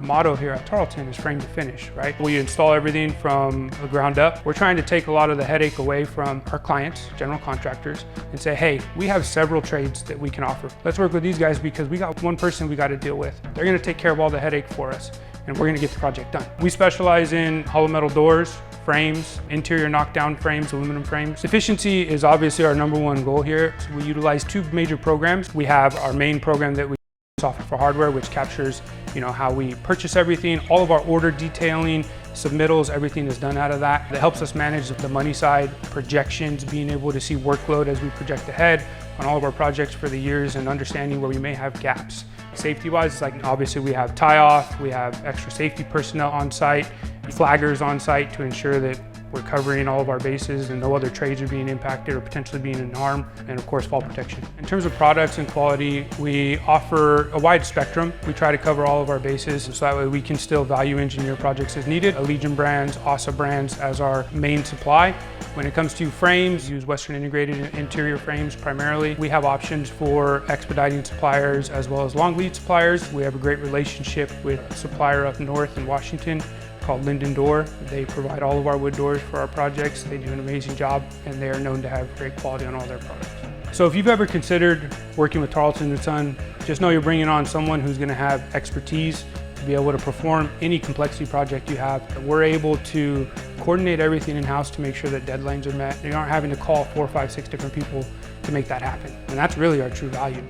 motto here at Tarlton is frame to finish, right? We install everything from the ground up. We're trying to take a lot of the headache away from our clients, general contractors, and say, hey, we have several trades that we can offer. Let's work with these guys because we got one person we got to deal with. They're going to take care of all the headache for us, and we're going to get the project done. We specialize in hollow metal doors, frames, interior knockdown frames, aluminum frames. Efficiency is obviously our #1 goal here. So we utilize two major programs. We have our main program that we software for hardware, which captures how we purchase everything, all of our order detailing, submittals, everything is done out of that. That helps us manage the money side, projections, being able to see workload as we project ahead on all of our projects for the years and understanding where we may have gaps. Safety-wise, it's like obviously we have tie-off, we have extra safety personnel on site, flaggers on site to ensure that we're covering all of our bases and no other trades are being impacted or potentially being in harm, and of course fall protection. In terms of products and quality, we offer a wide spectrum. We try to cover all of our bases so that way we can still value engineer projects as needed. Allegiant brands, ASA brands as our main supply. When it comes to frames, use Western integrated interior frames primarily. We have options for expediting suppliers as well as long lead suppliers. We have a great relationship with a supplier up north in Washington called Linden Door. They provide all of our wood doors for our projects. They do an amazing job and they are known to have great quality on all their products. So if you've ever considered working with Tarlton and Son, just know you're bringing on someone who's going to have expertise to be able to perform any complexity project you have. We're able to coordinate everything in-house to make sure that deadlines are met. You aren't having to call 4, 5, 6 different people to make that happen. And that's really our true value.